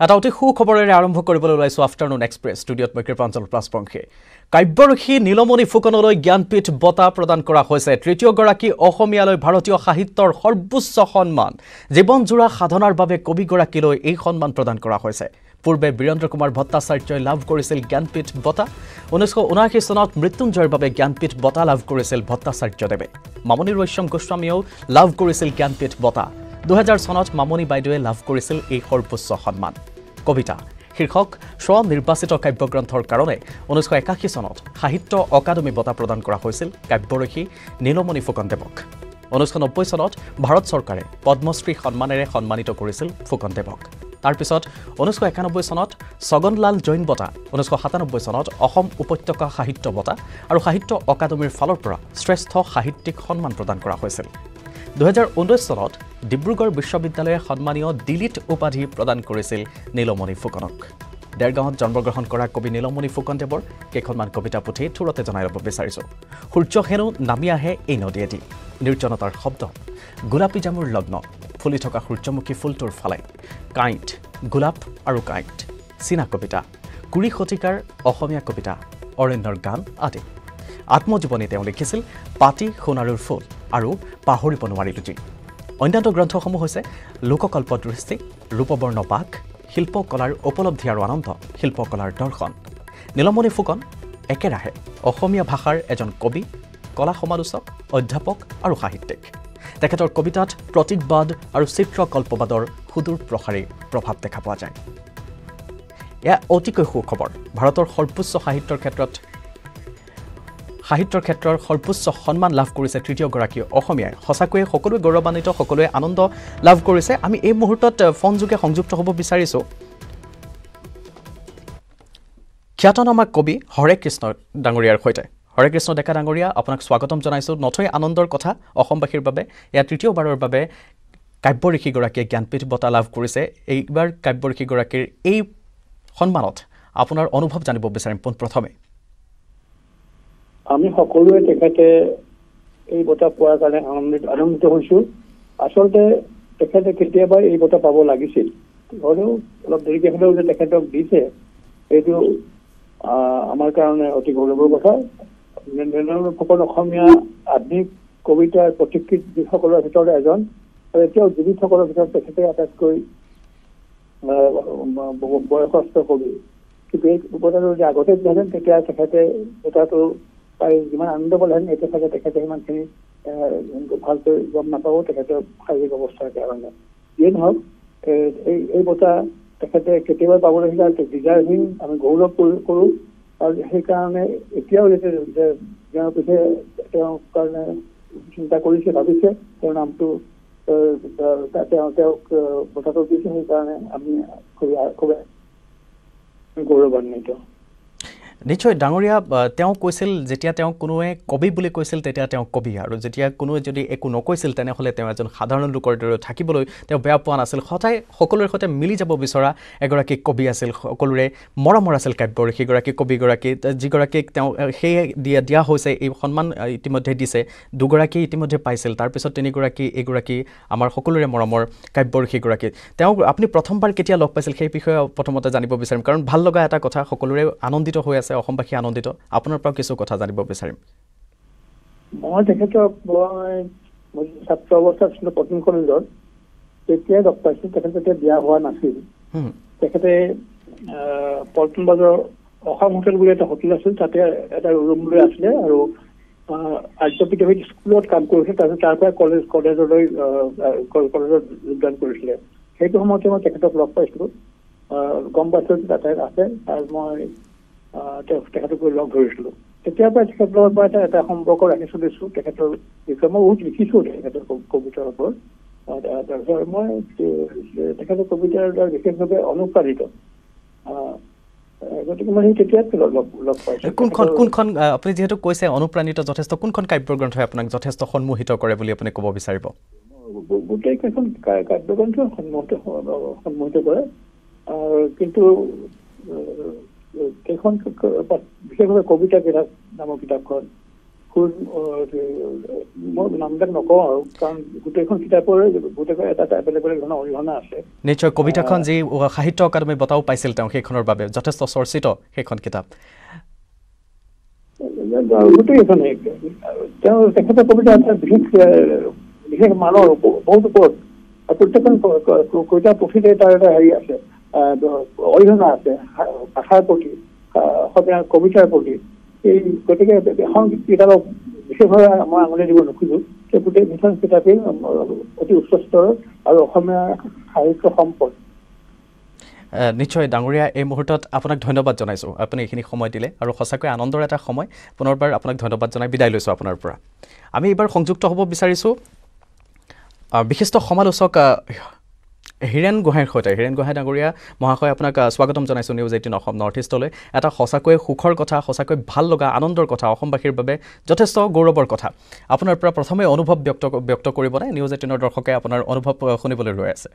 এটা অতি সুখবৰেৰে আৰম্ভ কৰিবলৈ ওলাইছো আফটাৰনুন এক্সপ্ৰেছ ষ্টুডিঅ'ত মই কৃপাঞ্চল প্লাছপংখে কাব্যৰখী নীলমণি ফুকনলৈ জ্ঞানপীঠ বঁটা প্ৰদান কৰা হৈছে তৃতীয়গৰাকী অসমীয়ালৈ ভাৰতীয় সাহিত্যৰ সৰ্বোচ্চ সন্মান জীৱনজোৰা সাধনাৰ বাবে কবিগৰাকীলৈ এই সন্মান প্ৰদান কৰা হৈছে পূৰ্বে বীৰেন্দ্ৰ কুমাৰ ভট্টাচাৰ্যই লাভ কৰিছিল জ্ঞানপীঠ বঁটা 1979 চনত মৃত্যুঞ্জয়ৰ বাবে জ্ঞানপীঠ বঁটা লাভ কৰিছিল ভট্টাচাৰ্যদেৱে মামণি ৰয়ছম গোস্বামীয়েও লাভ কৰিছিল জ্ঞানপীঠ বঁটা 2000 চনত মামণি বাইদেৱে লাভ কৰিছিল এই সৰ্বোচ্চ সন্মান কবিতা শীৰ্ষক স্ব-নিৰ্বাচিত কাব্যগ্ৰন্থৰ কাৰণে 1981 চনত সাহিত্য অকাডেমী বঁটা প্ৰদান কৰা হৈছিল কাব্যৰখী নীলমণি ফুকনদেৱক 1990 চনত ভাৰত চৰকাৰে পদ্মশ্ৰী সন্মানেৰে সন্মানিত কৰিছিল ফুকনদেৱক তাৰ পিছত 1991 চনত ছগনলাল জৈন বঁটা 1997 চনত অসম উপত্যকা সাহিত্য বঁটা আৰু সাহিত্য অকাডেমীৰ ফালৰ পৰা শ্ৰেষ্ঠ সাহিত্যিক সন্মান প্ৰদান কৰা হৈছিল 2019 চনত ডিব্ৰুগড় বিশ্ববিদ্যালয়ে সন্মানীয় ডিলিট উপাধি প্ৰদান কৰিছিল নীলমণি ফুকনক দেৰগাঁৱত জন্মগ্ৰহণ কৰা কবি নীলমণি ফুকনদেৱৰ কেইখনমান কবিতা পুথি থুৰতে জনাই ল'ব বিচাৰিছো সূৰ্য হেনো নামি আহে এই নদীয়েদি নিৰ্জনতাৰ শব্দ গোলাপী জামুৰ লগ্ন ফুলি থকা সূৰ্যমুখী ফুলটোৰ ফালে কাইট গোলাপ আৰু কাইট চীনা কবিতা 20 শতিকাৰ অসমীয়া কবিতা অৰণ্যৰ গান আদি আত্মজীৱনী তেওঁ লিখিছিল পাতি সোণাৰুৰ ফুল আৰু পাহৰিব নোৱাৰিলো যি অন্যান্য গ্ৰন্থসমূহ হৈছে লোককল্প দৃষ্টি ৰূপবৰ্ণ বাক শিল্পকলাৰ উপলব্ধি আৰু আনন্দ শিল্পকলাৰ দৰ্শন নীলমণি ফুকন একেৰাহে অসমীয়া ভাষাৰ এজন কবি কলা সমালোচক অধ্যাপক আৰু সাহিত্যিক তেখেতৰ কবিতাত প্ৰতীকবাদ আৰু চিত্ৰকল্পবাদৰ সুদূৰ প্ৰসাৰী প্ৰভাৱ দেখা পোৱা যায় এয়া অতিকৈ সুখবৰ ভাৰতৰ সৰ্বোচ্চ সাহিত্যৰ ক্ষেত্ৰৰ সৰ্বোচ্চ সন্মান লাভ কৰিছে তৃতীয়গৰাকী অসমীয়াই সঁচাকৈয়ে সকলোৱে গৌৰৱান্বিত সকলোৱে আনন্দ লাভ কৰিছে আমি এই মুহূৰ্তত ফোন যোগে সংযুক্ত হ'ব বিচাৰিছো খ্যাতনামা কবি হৰে কৃষ্ণ ডাঙৰীয়াৰ সৈতে হৰে কৃষ্ণ ডেকা ডাঙৰীয়া আপোনাক স্বাগতম জনাইছো নথৈ আনন্দৰ কথা অসমবাসীৰ বাবে এয়া তৃতীয়বাৰৰ বাবে কাব্যঋষিগৰাকীয়ে জ্ঞানপীঠ বঁটা লাভ কৰিছে এইবাৰ কাব্যঋষিগৰাকীৰ এই সন্মানত আপোনাৰ অনুভৱ জানিব বিচাৰিম পোনপ্ৰথমে আমি সকলোৱে তেখেতে এই বঁটা পোৱাৰ কাৰণে আনন্দিত হৈছো আচলতে তেখেতে কেতিয়াবা এই বঁটা পাব লাগিছিল হলেও অলপ দেৰিকে হলেও যে তেখেতক দিছে এইটো আমাৰ কাৰণে অতি গৌৰৱৰ কথা ফুকন অসমীয়া আধুনিক কবিতাৰ প্ৰতীক্ষিত যিসকলৰ ভিতৰত এজন আৰু এতিয়াও জীৱিতসকলৰ ভিতৰত তেখেতে আটাইতকৈ বয়সস্থ কবি কিন্তু এই বঁটাটো যদি আগতে দিলেহেঁতেন তেতিয়া তেখেতে বঁটাটো পাই যিমান আনন্দ পালেহেঁতেন এতিয়া চাগে তেখেতে সিমানখিনি ভালকৈ গম নাপাব তেখেতৰ শাৰীৰিক অৱস্থাৰ কাৰণে যিয়ে নহওক এই বঁটা তেখেতে কেতিয়াবা পাবলৈ ডিজাৰ্ভিং আমি গৌৰৱ কৰোঁ আৰু সেইকাৰণে এতিয়াও যে তেওঁৰ পিছে তেওঁৰ কাৰণে চিন্তা কৰিছে ভাবিছে তেওঁৰ নামটো তেওঁক বঁটাটো দিছে সেইকাৰণে আমি খুব গৌৰৱান্বিত নিশ্চয় ডাঙৰীয়া তেওঁ কৈছিল যেতিয়া তেওঁ কোনোৱে কবি বুলি কৈছিল তেতিয়া তেওঁ কবি আৰু যেতিয়া কোনোৱে যদি একো নকৈছিল তেনেহ'লে তেওঁ এজন সাধাৰণ লোকৰ দৰে থাকিবলৈ তেওঁ বেয়া পোৱা নাছিল সদায় সকলোৰে সৈতে মিলি যাব বিচৰা এগৰাকী কবি আছিল সকলোৰে মৰমৰ আছিল কাব্যঋষিগৰাকী কবিগৰাকী যিগৰাকীক তেওঁ সেয়ে দিয়া হৈছে এই সন্মান ইতিমধ্যে দিছে দুগৰাকী ইতিমধ্যে পাইছিল তাৰপিছত তিনিগৰাকী এগৰাকী আমাৰ সকলোৰে মৰমৰ কাব্যঋষিগৰাকী তেওঁ আপুনি প্ৰথমবাৰ কেতিয়া লগ পাইছিল সেই বিষয়ে প্ৰথমতে জানিব বিচাৰিম কাৰণ ভাল লগা এটা কথা সকলোৰে আনন্দিত হৈ আছে অসমবাসী আনন্দিত আপোনাৰ পৰা কিছু কথা জানিব বিচাৰিম মই তেখেতক মই ছাত্ৰ অৱস্থাত ছিল পত্নী কলেজত তেতিয়াই লগ পাইছিল তেখেত তেতিয়া বিয়া হোৱা নাছিল তেখেতে পল্টন বজাৰৰ অসম হোটেল বুলি এটা হোটেল আছিল তাতে এটা ৰুম লৈ আছিলে আৰু আৰ্য বিদ্যাপীঠ স্কুলত কাম কৰিছিল তাৰপিছত তাৰ পৰা কলেজত যোগদান কৰিছিলে সেইটো সময়তে মই তেখেতক লগ পাইছিলোঁ গম পাইছিলোঁ তাতে আছে আৰু মই তেখেতক লগ ধৰিছিলোঁ তেতিয়াৰ পৰা তেখেতৰ পৰা এটা সম্পৰ্ক ৰাখি চলিছোঁ তেখেতৰ বিষয়ে মই বহুত লিখিছোঁ তেখেতৰ কবিতাৰ ওপৰত তাৰপিছত মই তেখেতৰ কবিতাৰ দ্বাৰা বিশেষভাৱে অনুপ্ৰাণিত গতিকে মই সেই তেতিয়াই লগ পাইছোঁ কোনখন আপুনি যিহেতু কৈছে অনুপ্ৰাণিত যথেষ্ট কোনখন কাব্যগ্ৰন্থই আপোনাক যথেষ্ট সন্মোহিত কৰে বুলি আপুনি ক'ব বিচাৰিব গোটেইকেইখন কাব্যগ্ৰন্থ সন্মোহিত কৰে কিন্তু সেইখন বিশেষভাৱে কবিতা কিতাপ নামৰ কিতাপখন কোন মই নামবিলাক নকওঁ আৰু কাৰণ গোটেইখন কিতাপৰে গোটেইখন এটা বেলেগ বেলেগ ধৰণৰ অৰিহণা আছে নিশ্চয় কবিতাখন যি সাহিত্য অকাডেমি বঁটাও পাইছিল তেওঁ সেইখনৰ বাবে যথেষ্ট চৰ্চিত সেইখন কিতাপ গোটেইখনে তেওঁ তেখেতৰ কবিতা এটা বিশেষ মানৰ বহুত ওপৰত প্ৰত্যেকখন কবিতা পুথিতে তাৰ এটা হেৰি আছে অৰিহণা আছে ভাষাৰ প্ৰতি অসমীয়া কবিতাৰ প্ৰতি এই গতিকে এখন কিতাপক বিশেষভাৱে মই আঙুলি দিব নোখোজো সেই গোটেই দুখন কিতাপেই অতি উচ্চ স্তৰৰ আৰু অসমীয়া সাহিত্য সম্পদ নিশ্চয় ডাঙৰীয়া এই মুহূৰ্তত আপোনাক ধন্যবাদ জনাইছোঁ আপুনি এইখিনি সময় দিলে আৰু সঁচাকৈ আনন্দৰ এটা সময় পুনৰবাৰ আপোনাক ধন্যবাদ জনাই বিদায় লৈছোঁ আপোনাৰ পৰা আমি এইবাৰ সংযুক্ত হ'ব বিচাৰিছোঁ বিশিষ্ট সমালোচক হীৰেণ গোহাঁইৰ সৈতে হীৰেণ গোহাঁই ডাঙৰীয়া মহাশয় আপোনাক স্বাগতম জনাইছোঁ নিউজ 18 অসম নৰ্থ ইষ্টলৈ এটা সঁচাকৈ সুখৰ কথা সঁচাকৈ ভাল লগা আনন্দৰ কথা অসমবাসীৰ বাবে যথেষ্ট গৌৰৱৰ কথা আপোনাৰ পৰা প্ৰথমে অনুভৱ ব্যক্ত কৰিবনে নিউজ 18 দৰ্শকে আপোনাৰ অনুভৱ শুনিবলৈ ৰৈ আছে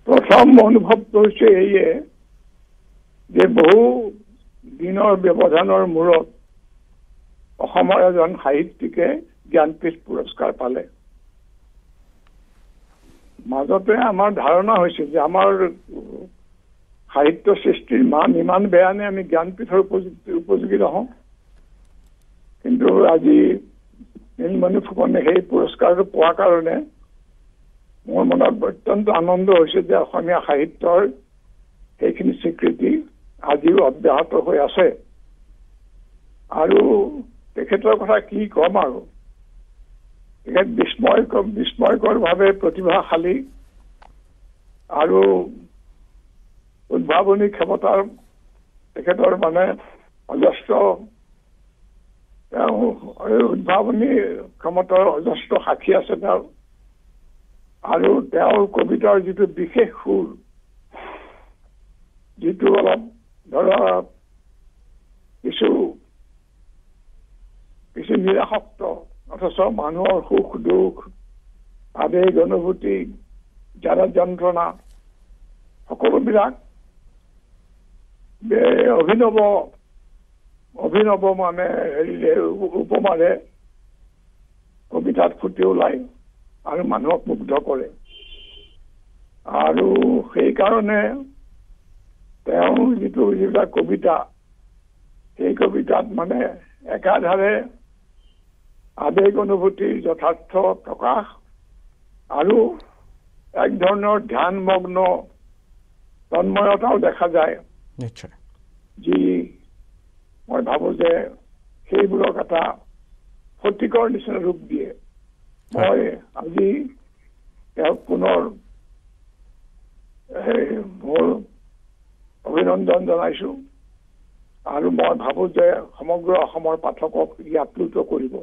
প্ৰথম অনুভৱটো হৈছে এইয়ে যে বহু দিনৰ ব্যৱধানৰ মূৰত অসমৰ এজন সাহিত্যিকে জ্ঞানপীঠ পুৰস্কাৰ পালে মাজতে আমাৰ ধাৰণা হৈছে যে আমাৰ সাহিত্য সৃষ্টিৰ মান ইমান বেয়া নে আমি জ্ঞানপীঠৰ উপযোগী নহওঁ কিন্তু আজি নীলমণি ফুকনে সেই পুৰস্কাৰটো পোৱাৰ কাৰণে মোৰ মনত অত্যন্ত আনন্দ হৈছে যে অসমীয়া সাহিত্যৰ সেইখিনি স্বীকৃতি আজিও অব্যাহত হৈ আছে আৰু তেখেতৰ কথা কি ক'ম আৰু তেখেত বিস্ময়কৰভাৱে প্ৰতিভাশালী আৰু উদ্ভাৱনী ক্ষমতাৰ তেখেতৰ মানে অজস্ৰ উদ্ভাৱনী ক্ষমতাৰ অজস্ৰ সাক্ষী আছে তেওঁৰ আৰু তেওঁৰ কবিতাৰ যিটো বিশেষ সুৰ যিটো অলপ ধৰা কিছু নিৰাসক্ত অথচ মানুহৰ সুখ দুখ আবেগ অনুভূতি জ্বালা যন্ত্ৰণা সকলোবিলাক অভিনৱ মানে হেৰিৰে উপমাৰে কবিতাত ফুটি ওলায় আৰু মানুহক মুগ্ধ কৰে আৰু সেইকাৰণে তেওঁ যিবিলাক কবিতা সেই কবিতাত মানে একাধাৰে আবেগ অনুভূতিৰ যথাৰ্থ প্ৰকাশ আৰু এক ধৰণৰ ধ্যানমগ্ন তন্ময়তাও দেখা যায় নিশ্চয় যি মই ভাবো যে সেইবোৰক এটা সঠিকৰ নিচিনা ৰূপ দিয়ে মই আজি তেওঁক পুনৰ মোৰ অভিনন্দন জনাইছো আৰু মই ভাবো যে সমগ্ৰ অসমৰ পাঠকক ই আপ্লুত কৰিব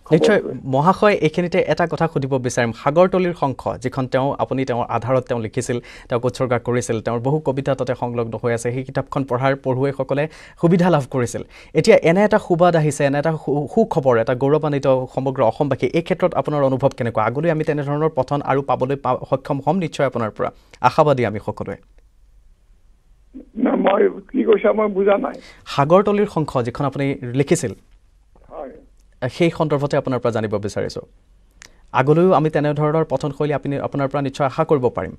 নিশ্চয় মহাশয় এইখিনিতে এটা কথা সুধিব বিচাৰিম সাগৰতলীৰ শংখ যিখন আপুনি তেওঁৰ আধাৰত তেওঁ লিখিছিল তেওঁ উৎসৰ্গা কৰিছিল তেওঁৰ বহু কবিতা তাতে সংলগ্ন হৈ আছে সেই কিতাপখন পঢ়াৰ পঢ়ুৱৈসকলে সুবিধা লাভ কৰিছিল এতিয়া এনে এটা সুবাদ আহিছে এনে এটা সুখবৰ এটা গৌৰৱান্বিত সমগ্ৰ অসমবাসী এই ক্ষেত্ৰত আপোনাৰ অনুভৱ কেনেকুৱা আগলৈ আমি তেনেধৰণৰ পঠন আৰু পাবলৈ সক্ষম হ'ম নিশ্চয় আপোনাৰ পৰা আশাবাদী আমি সকলোৱে মই কি কৈছা মই বুজা নাই সাগৰতলীৰ শংখ যিখন আপুনি লিখিছিল সেই সন্দৰ্ভতে আপোনাৰ পৰা জানিব বিচাৰিছোঁ আগলৈও আমি তেনেধৰণৰ পঠনশৈলী আপোনাৰ পৰা নিশ্চয় আশা কৰিব পাৰিম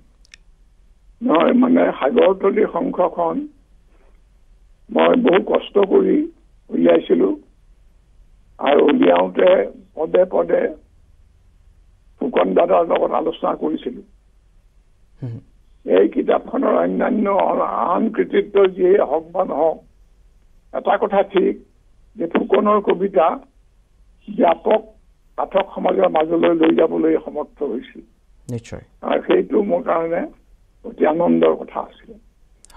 নহয় মানে সাগৰতলীৰ শংখখন মই বহু কষ্ট কৰি উলিয়াইছিলোঁ আৰু উলিয়াওঁতে পদে পদে ফুকন দাদাৰ লগত আলোচনা কৰিছিলোঁ এই কিতাপখনৰ অন্যান্য আন কৃতিত্ব যিয়ে হওক বা নহওক এটা কথা ঠিক যে ফুকনৰ কবিতা ব্যাপক পাঠক সমাজৰ মাজলৈ লৈ যাবলৈ সমৰ্থ হৈছিল নিশ্চয় আৰু সেইটো মোৰ কাৰণে অতি আনন্দৰ কথা আছিল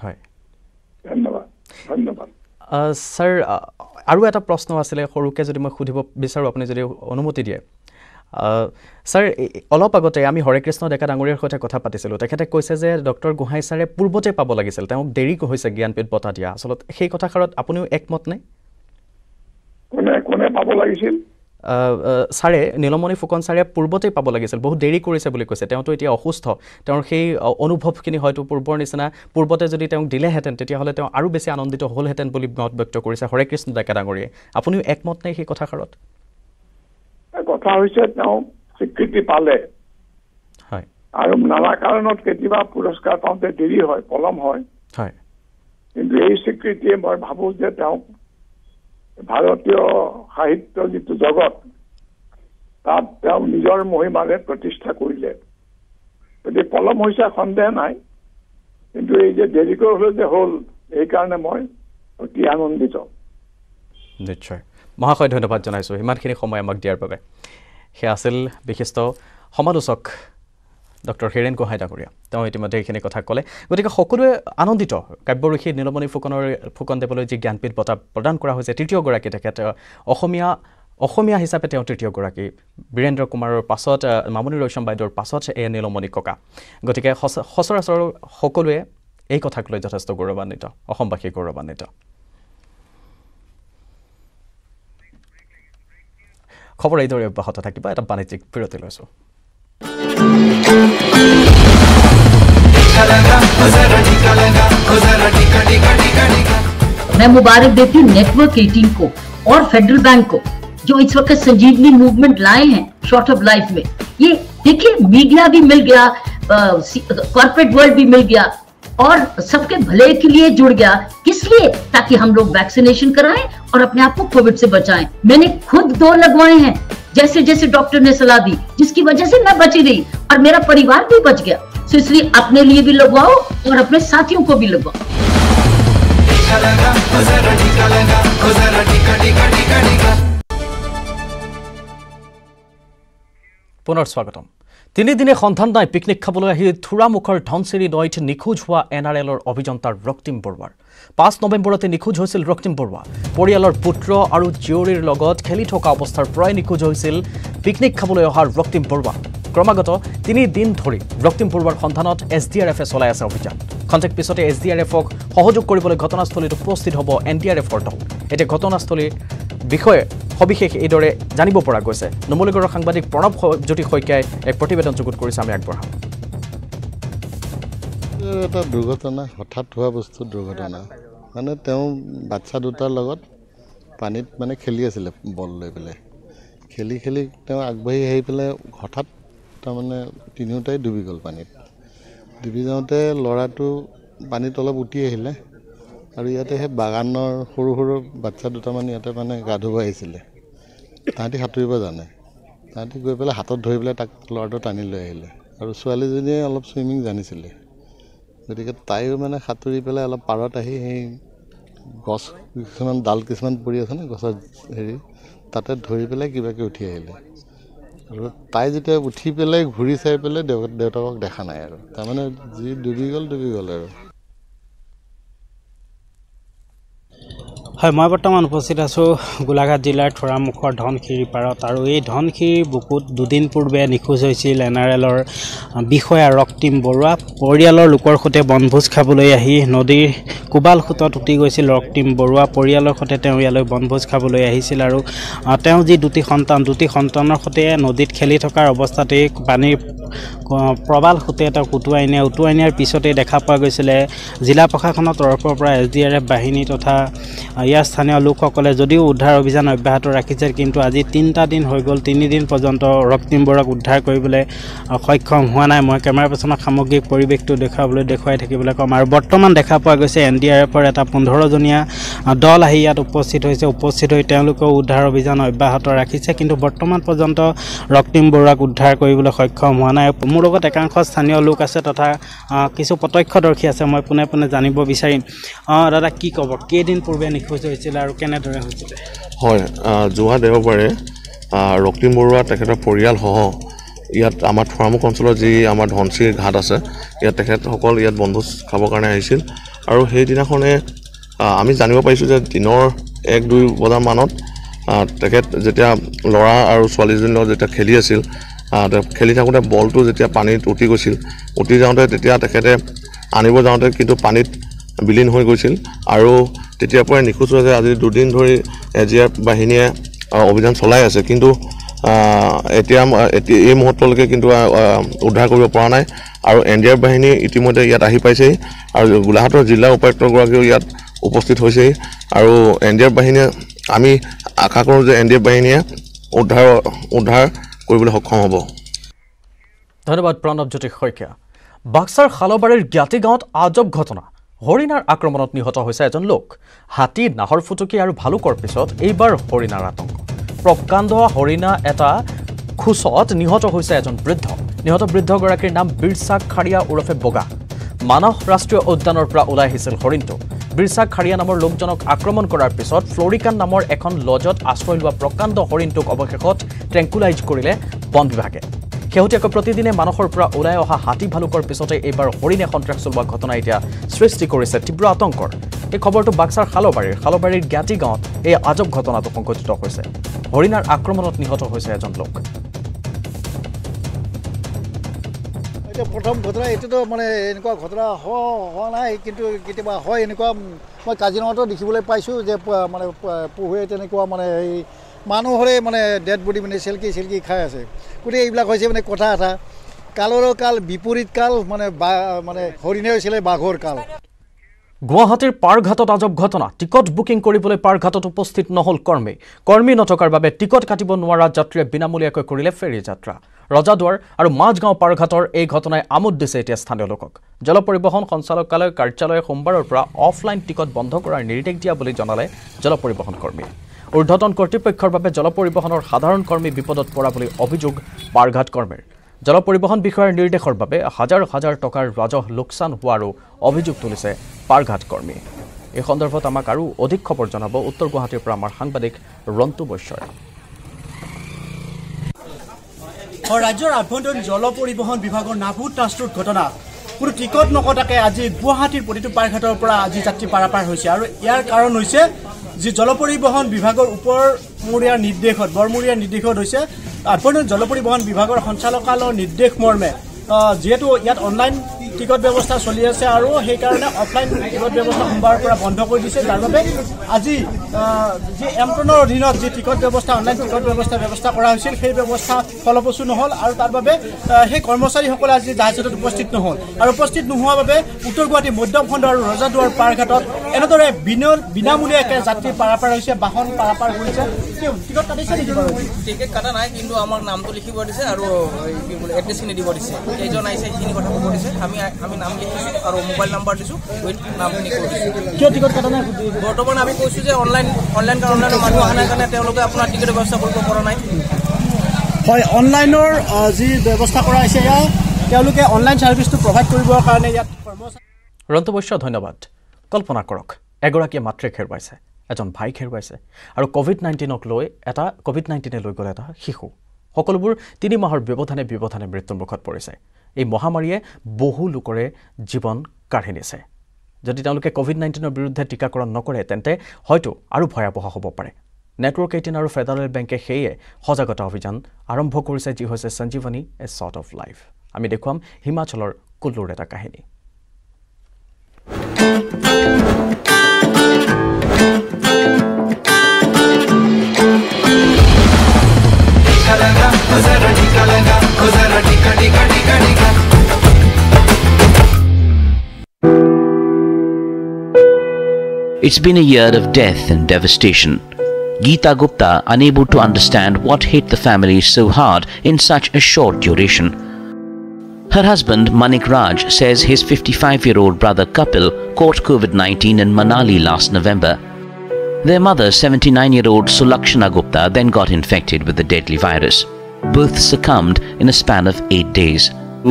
হয় ধন্যবাদ ছাৰ আৰু এটা প্ৰশ্ন আছিলে সৰুকৈ যদি মই সুধিব বিচাৰোঁ আপুনি যদি অনুমতি দিয়ে ছাৰ অলপ আগতে আমি হৰেকৃষ্ণ ডেকা ডাঙৰীয়াৰ সৈতে কথা পাতিছিলোঁ তেখেতে কৈছে যে ডক্টৰ গোহাঁই ছাৰে পূৰ্বতে পাব লাগিছিল তেওঁক দেৰি হৈছে জ্ঞানপীঠ বঁটা দিয়া আচলতে সেই কথাষাৰত আপুনিও একমত নে কোনে পাব লাগিছিল ছাৰে নীলমণি ফুকন ছাৰে পূৰ্বতেই পাব লাগিছিল বহুত দেৰি কৰিছে বুলি কৈছে তেওঁতো এতিয়া অসুস্থ তেওঁৰ সেই অনুভৱখিনি হয়তো পূৰ্বৰ নিচিনা পূৰ্বতে যদি তেওঁক দিলেহেঁতেন তেতিয়াহ'লে তেওঁ আৰু বেছি আনন্দিত হ'লহেঁতেন বুলি মত ব্যক্ত কৰিছে হৰে কৃষ্ণ ডেকা ডাঙৰীয়াই আপুনিও একমত নে সেই কথাষাৰত কথা হৈছে তেওঁ স্বীকৃতি পালে হয় আৰু নানা কাৰণত কেতিয়াবা পুৰস্কাৰ পাওঁতে দেৰি হয় পলম হয় হয় কিন্তু এই স্বীকৃতিয়ে মই ভাবোঁ যে তেওঁক ভাৰতীয় সাহিত্য যিটো জগত তাত তেওঁ নিজৰ মহিমাৰে প্ৰতিষ্ঠা কৰিলে গতিকে পলম হৈছে সন্দেহ নাই কিন্তু এই যে দেৰিকৈ হ'লেও যে হ'ল সেইকাৰণে মই অতি আনন্দিত নিশ্চয় মহাশয় ধন্যবাদ জনাইছোঁ ইমানখিনি সময় আমাক দিয়াৰ বাবে সেয়া আছিল বিশিষ্ট সমালোচক ডক্টৰ হীৰেণ গোহাঁই ডাঙৰীয়া তেওঁ ইতিমধ্যে এইখিনি কথা ক'লে গতিকে সকলোৱে আনন্দিত কাব্যৰসী নীলমণি ফুকনদেৱলৈ যি জ্ঞানপীঠ বঁটা প্ৰদান কৰা হৈছে তৃতীয়গৰাকী তেখেত অসমীয়া হিচাপে তেওঁ তৃতীয়গৰাকী বীৰেন্দ্ৰ কুমাৰৰ পাছত মামণি ৰয়ছম বাইদেউৰ পাছত এ নীলমণি ককা গতিকে সচৰাচৰ সকলোৱে এই কথাক লৈ যথেষ্ট গৌৰৱান্বিত অসমবাসী গৌৰৱান্বিত খবৰ এইদৰে অব্যাহত থাকিব এটা বাণিজ্যিক বিৰতি লৈছোঁ मैं मुबारक देती हूँ नेटवर्क 18 को और फेडरल बैंक को जो इस वक्त संजीवनी मूवमेंट लाए हैं शॉर्ट ऑफ लाइफ में ये देखिए मीडिया भी मिल गया कॉर्पोरेट वर्ल्ड भी मिल गया और सबके भले के लिए जुड़ गया किस लिए ताकि हम लोग वैक्सीनेशन कराएं और अपने आप को कोविड से बचाएं मैंने खुद 2 लगवाए हैं जैसे जैसे डॉक्टर ने सलाह दी जिसकी वजह से मैं बची रही और मेरा परिवार भी बच गया तो इसलिए अपने लिए भी लगवाओ और अपने साथियों को भी लगवाओ পুনৰ স্বাগতম তিনিদিনে সন্ধান নাই পিকনিক খাবলৈ আহি থুৰামুখৰ ধনচিৰি নৈত নিখোজ হোৱা NRLৰ অভিযন্তাৰ ৰক্তিম বৰুৱাৰ 5 নৱেম্বৰতে নিখোজ হৈছিল ৰক্তিম বৰুৱা পৰিয়ালৰ পুত্ৰ আৰু জীয়ৰীৰ লগত খেলি থকা অৱস্থাৰ পৰাই নিখোজ হৈছিল পিকনিক খাবলৈ অহা ৰক্তিম বৰুৱা ক্ৰমাগত 3 দিন ধৰি ৰক্তিম বৰুৱাৰ সন্ধানত SDRFে চলাই আছে অভিযান খন্তেক পিছতে SDRFক সহযোগ কৰিবলৈ ঘটনাস্থলীত উপস্থিত হ'ব NDRFৰ দল এতিয়া ঘটনাস্থলীৰ বিষয়ে সবিশেষ এইদৰে জানিব পৰা গৈছে নুমলীগড়ৰ সাংবাদিক প্ৰণৱ জ্যোতি শইকীয়াই এক প্ৰতিবেদন যুগুত কৰিছে আমি আগবঢ়াম এটা দুৰ্ঘটনা হঠাৎ হোৱা বস্তু দুৰ্ঘটনা মানে তেওঁ বাচ্চা দুটাৰ লগত পানীত মানে খেলি আছিল বল লৈ পেলাই খেলি খেলি তেওঁ আগবাঢ়ি আহি পেলাই হঠাৎ তাৰমানে তিনিওটাই ডুবি গ'ল পানীত ডুবি যাওঁতে ল'ৰাটো পানীত অলপ উঠি আহিলে আৰু ইয়াতে সেই বাগানৰ সৰু সৰু বাচ্চা দুটামান ইয়াতে মানে গা ধুব আহিছিলে তাহাঁতি সাঁতুৰিব জানে তাহাঁতি গৈ পেলাই হাতত ধৰি পেলাই তাক ল'ৰাটো টানি লৈ আহিলে আৰু ছোৱালীজনীয়ে অলপ ছুইমিং জানিছিলে গতিকে তাইও মানে সাঁতুৰি পেলাই অলপ পাৰত আহি সেই গছ কিছুমান ডাল কিছুমান পৰি আছে ন গছৰ হেৰি তাতে ধৰি পেলাই কিবাকৈ উঠি আহিলে আৰু তাই যেতিয়া উঠি পেলাই ঘূৰি চাই পেলাই দেউতাকক দেখা নাই আৰু তাৰমানে যি ডুবি গ'ল আৰু হয় মই বৰ্তমান উপস্থিত আছোঁ গোলাঘাট জিলাৰ থোৰামুখৰ ধনশিৰি পাৰত আৰু এই ধনশিৰিৰ বুকুত দুদিন পূৰ্বে নিখোজ হৈছিল NRLৰ বিষয়া ৰক্তিম বৰুৱা পৰিয়ালৰ লোকৰ সৈতে বনভোজ খাবলৈ আহি নদীৰ কোবাল সোঁতত উটি গৈছিল ৰক্তিম বৰুৱা পৰিয়ালৰ সৈতে তেওঁ ইয়ালৈ বনভোজ খাবলৈ আহিছিল আৰু তেওঁ যি দুটি সন্তানৰ সৈতে নদীত খেলি থকাৰ অৱস্থাতেই পানীৰ প্ৰবাল সোঁতে তেওঁক উটুৱাই নিয়াৰ পিছতেই দেখা পোৱা গৈছিলে জিলা প্ৰশাসনৰ তৰফৰ পৰা SDRF বাহিনী তথা ইয়াৰ স্থানীয় লোকসকলে যদিও উদ্ধাৰ অভিযান অব্যাহত ৰাখিছে কিন্তু আজি 3টা দিন হৈ গ'ল 3 দিন পৰ্যন্ত ৰক্তিম বৰুৱাক উদ্ধাৰ কৰিবলৈ সক্ষম হোৱা নাই মই কেমেৰা পাৰ্চনক সামগ্ৰিক পৰিৱেশটো দেখুৱাই থাকিবলৈ ক'ম আৰু বৰ্তমান দেখা পোৱা গৈছে NDRFৰ এটা 15জনীয়া দল আহি ইয়াত উপস্থিত হৈ তেওঁলোকেও উদ্ধাৰ অভিযান অব্যাহত ৰাখিছে কিন্তু বৰ্তমান পৰ্যন্ত ৰক্তিম বৰুৱাক উদ্ধাৰ কৰিবলৈ সক্ষম হোৱা নাই মোৰ লগত একাংশ স্থানীয় লোক আছে তথা কিছু প্ৰত্যক্ষদৰ্শী আছে মই পুনে জানিব বিচাৰিম দাদা কি ক'ব কেইদিন পূৰ্বে নিখোজ হৈছিল আৰু কেনেদৰে হৈছিল হয় যোৱা দেওবাৰে ৰক্তিম বৰুৱা তেখেতৰ পৰিয়ালসহ ইয়াত আমাৰ থোৰামুখ অঞ্চলৰ যি আমাৰ ধনচিৰি ঘাট আছে ইয়াত তেখেতসকল ইয়াত বনভোজ খাবৰ কাৰণে আহিছিল আৰু সেইদিনাখনে আমি জানিব পাৰিছোঁ যে দিনৰ 1-2 বজামানত তেখেত যেতিয়া ল'ৰা আৰু ছোৱালীজনীৰ লগত যেতিয়া খেলি আছিল খেলি থাকোঁতে বলটো যেতিয়া পানীত উঠি গৈছিল উঠি যাওঁতে তেতিয়া তেখেতে আনিব যাওঁতে কিন্তু পানীত বিলীন হৈ গৈছিল আৰু তেতিয়াৰ পৰাই নিখোজ হৈছে আজি 2 দিন ধৰি SDRF বাহিনীয়ে অভিযান চলাই আছে, কিন্তু এতিয়া এই মুহূৰ্তলৈকে কিন্তু উদ্ধাৰ কৰিব পৰা নাই। আৰু NDF বাহিনী ইতিমধ্যে ইয়াত আহি পাইছেহি আৰু গোলাঘাটৰ জিলা উপায়ুক্তগৰাকীও ইয়াত উপস্থিত হৈছেহি। আৰু NDF বাহিনীয়ে আমি আশা কৰোঁ যে NDF বাহিনীয়ে উদ্ধাৰ কৰিবলৈ সক্ষম হ'ব। ধন্যবাদ প্ৰণৱজ্যোতি শইকীয়া। বাক্সাৰ খালবাৰীৰ জ্ঞাতি গাঁৱত আজব ঘটনা। হৰিণাৰ আক্ৰমণত নিহত হৈছে এজন লোক। হাতী, নাহৰ ফুটুকী আৰু ভালুকৰ পিছত এইবাৰ হৰিণাৰ আতংক। প্ৰকাণ্ড হৰিণা এটা খোজত নিহত হৈছে এজন বৃদ্ধ। নিহত বৃদ্ধগৰাকীৰ নাম বীৰচাক খাৰিয়া ওৰফে বগা। মানস ৰাষ্ট্ৰীয় উদ্যানৰ পৰা ওলাই আহিছিল হৰিণটো। বীৰচাক খাৰিয়া নামৰ লোকজনক আক্ৰমণ কৰাৰ পিছত ফ্লৰিকান নামৰ এখন লজত আশ্ৰয় লোৱা প্ৰকাণ্ড হৰিণটোক অৱশেষত ট্ৰেংকুলাইজ কৰিলে বন বিভাগে। শেহতীয়াকৈ প্ৰতিদিনে মানসৰ পৰা ওলাই অহা হাতী ভালুকৰ পিছতে এইবাৰ হৰিণে সন্ত্ৰাস চলোৱা ঘটনা এতিয়া সৃষ্টি কৰিছে তীব্ৰ আতংকৰ। এই খবৰটো বাক্সাৰ খালবাৰীৰ জ্ঞাতি গাঁৱত এই আজব ঘটনাটো সংঘটিত হৈছে। হৰিণাৰ আক্ৰমণত নিহত হৈছে এজন লোক। প্ৰথম ঘটনা এইটোতো মানে এনেকুৱা ঘটনা হোৱা নাই, কিন্তু কেতিয়াবা হয় এনেকুৱা। মই কাজিৰঙাতো দেখিবলৈ পাইছোঁ যে মানে পহুৱে তেনেকুৱা মানে এই মানুহৰে মানে ডেড বডি মানে চেলকি খাই আছে। গতিকে এইবিলাক হৈছে মানে কথা এটা কালৰো কাল বিপৰীত কাল, মানে হৰিণে হৈছিলে বাঘৰ কাল। গুৱাহাটীৰ পাৰঘাটত আজব ঘটনা। টিকট বুকিং কৰিবলৈ পাৰঘাটত উপস্থিত নহল কৰ্মী নথকাৰ বাবে টিকট কাটিব নোৱাৰা যাত্ৰীয়ে বিনামূলীয়াকৈ কৰিলে ফেৰী যাত্ৰা। ৰজাদুৱাৰ আৰু মাজগাঁও পাৰঘাটৰ এই ঘটনাই আমোদ দিছে এতিয়া স্থানীয় লোকক। জল পৰিবহণ সঞ্চালকালয়ৰ কাৰ্যালয়ে সোমবাৰৰ পৰা অফলাইন টিকট বন্ধ কৰাৰ নিৰ্দেশ দিয়া বুলি জনালে জল পৰিবহণ কৰ্মীয়ে। ঊৰ্ধ্বতন কৰ্তৃপক্ষৰ বাবে জল পৰিবহণৰ সাধাৰণ কৰ্মী বিপদত পৰা বুলি অভিযোগ পাৰঘাট কৰ্মীৰ। জল পৰিবহণ বিষয়াৰ নিৰ্দেশৰ বাবে হাজাৰ হাজাৰ টকাৰ ৰাজহ লোকচান হোৱাৰো অভিযোগ তুলিছে পাৰঘাট কৰ্মীয়ে। এই সন্দৰ্ভত আমাক আৰু অধিক খবৰ জনাব উত্তৰ গুৱাহাটীৰ পৰা আমাৰ সাংবাদিক ৰন্তু বৈশ্যই। ৰাজ্যৰ আভ্যন্তৰীণ জল পৰিবহণ বিভাগৰ নাভু ট্ৰাষ্টৰ ঘটনা। কোনো টিকট নকটাকে আজি গুৱাহাটীৰ প্ৰতিটো পাৰঘাটৰ পৰা আজি যাত্ৰী পাৰাপাৰ হৈছে। আৰু ইয়াৰ কাৰণ হৈছে যি জল পৰিবহণ বিভাগৰ বৰমূৰীয়া নিৰ্দেশত হৈছে আভ্যন্তৰীণ জল পৰিবহণ বিভাগৰ সঞ্চালকালয়ৰ নিৰ্দেশ মৰ্মে যিহেতু ইয়াত অনলাইন টিকট ব্যৱস্থা চলি আছে আৰু সেইকাৰণে অফলাইন টিকট ব্যৱস্থা সোমবাৰৰ পৰা বন্ধ কৰি দিছে। যাৰ বাবে আজি যি এমটনৰ অধীনত যি টিকট ব্যৱস্থা অনলাইন টিকট ব্যৱস্থা কৰা হৈছিল সেই ব্যৱস্থা ফলপ্ৰসূ নহ'ল। আৰু তাৰ বাবে সেই কৰ্মচাৰীসকলে আজি জাহাজত উপস্থিত নহ'ল। আৰু উপস্থিত নোহোৱাৰ বাবে উত্তৰ গুৱাহাটী মধ্যমখণ্ড আৰু ৰজাদুৱাৰ পাৰঘাটত এনেদৰে বিনামূলীয়াকৈ যাত্ৰী পাৰাপাৰ হৈছে, বাহন পাৰাপাৰ কৰিছে। টিকট কাটিছে নেকি বাৰু? টিকেট কটা নাই, কিন্তু আমাৰ নামটো লিখিব দিছে আৰু এড্ৰেছখিনি দিব দিছে। কেইজন আহিছে সেইখিনি কথা ক'ব দিছে। আমি নাম লিখিছোঁ আৰু মোবাইল নাম্বাৰ দিছোঁ, উইথ নামখিনি কৈ দিছোঁ। কিয় টিকট কটা নাই? বৰ্তমান আমি কৈছোঁ যে অনলাইন মানুহ অহা নাই কাৰণে তেওঁলোকে আপোনাৰ টিকেটৰ ব্যৱস্থা কৰিব পৰা নাই। হয়, অনলাইনৰ যি ব্যৱস্থা কৰা হৈছে ইয়াত তেওঁলোকে অনলাইন ছাৰ্ভিচটো প্ৰভাইড কৰিবৰ কাৰণে ইয়াত কৰ্মচাৰী। ৰন্তু বৈশ্য ধন্যবাদ। কল্পনা কৰক, এগৰাকীয়ে মাতৃক হেৰুৱাইছে, এজন ভাইক হেৰুৱাইছে আৰু ক'ভিড-19ক লৈ গ'ল এটা শিশু। সকলোবোৰ 3 মাহৰ ব্যৱধানে মৃত্যুৰ মুখত পৰিছে। এই মহামাৰীয়ে বহু লোকৰে জীৱন কাঢ়ি নিছে। যদি তেওঁলোকে ক'ভিড-19ৰ বিৰুদ্ধে টীকাকৰণ নকৰে তেন্তে হয়তো আৰু ভয়াৱহ হ'ব পাৰে। নেটৱৰ্ক 18 আৰু ফেডাৰেল বেংকে সেয়ে সজাগতা অভিযান আৰম্ভ কৰিছে, যি হৈছে সঞ্জীৱনী এ শ্বট অফ লাইফ। আমি দেখুৱাম হিমাচলৰ কুল্লুৰ এটা কাহিনী। It's been a year of death and devastation. Geeta Gupta unable to understand what hit the family so hard in such a short duration. Her husband Manik Raj says his 55-year-old brother Kapil caught COVID-19 in Manali last November. Their mother, 79-year-old Sulakshana Gupta, then got infected with the deadly virus. Both succumbed in a span of 8 days.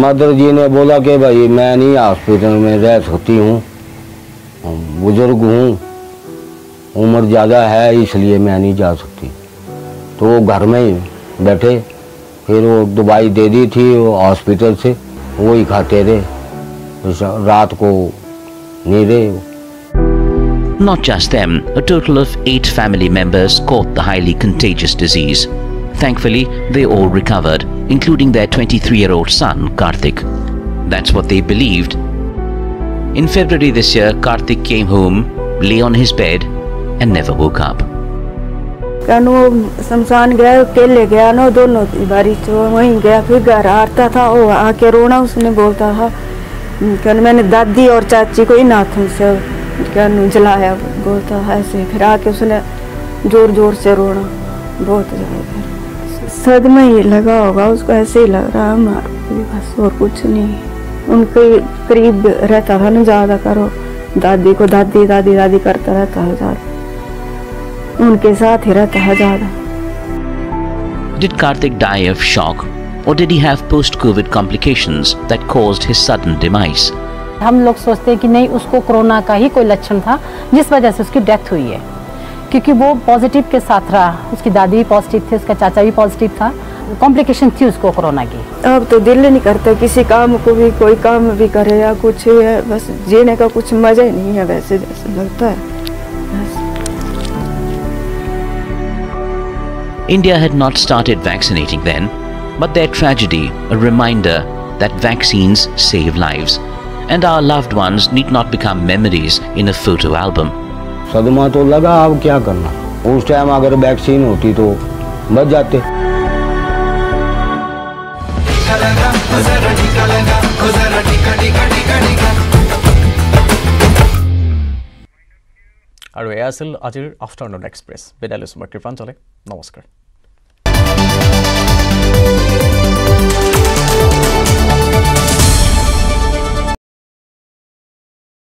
Mother जी ने बोला कि भाई मैं नहीं hospital में रह सकती हूँ, बुजुर्ग हूँ, उम्र ज़्यादा है, इसलिए मैं नहीं जा सकती। तो वो घर में ही बैठे, फिर वो दवाई दे दी थी हॉस्पिटल से, वही खाते रहे, रात को नहीं रहे। Not just them, a total of 8 family members caught the highly contagious disease. Thankfully, they all recovered, including their 23-year-old son, Karthik. That's what they believed. In February this year, Karthik came home, lay on his bed, and never woke up. कन वो शमशान गया, अकेले गया ना दोनों बारी तो वहीं गया, फिर घर आता था वो आके रोना उसने बोलता था कन मैंने दादी और चाची को इन हाथों से कन जलाया बोलता है ऐसे, फिर आके उसने जोर जोर से रोना बहुत ज़्यादा। सदमा ही लगा होगा उसको, ऐसे ही लग रहा है बस और कुछ नहीं। उनके करीब रहता था ना ज़्यादा करो, दादी को दादी दादी दादी करता रहता है ज़्यादा, उनके साथ ही रहता है ज़्यादा। Did Karthik die of shock or did he have post-COVID complications that caused his sudden demise? हम लोग सोचते हैं कि नहीं उसको कोरोना का ही कोई लक्षण था जिस वजह से उसकी डेथ हुई है, क्योंकि वो पॉजिटिव के साथ रहा, उसकी दादी भी पॉजिटिव थी, उसका चाचा भी पॉजिटिव था, कॉम्प्लिकेशन थी उसको कोरोना की। अब तो दिल नहीं करता किसी काम को भी, कोई काम भी करे या कुछ है, बस जीने का कुछ मजा ही नहीं है वैसे जैसे लगता है। India had not started vaccinating then, but their tragedy a reminder that vaccines save lives and our loved ones need not become memories in a photo album. सदमा तो लगा, अब क्या करना, उस टाइम अगर वैक्सीन होती तो बच जाते। আৰু এয়া আছিল আজিৰ আফটাৰনুন এক্সপ্ৰেছ। বিদায় লৈছোঁ মই কৃপাঞ্জলে, নমস্কাৰ।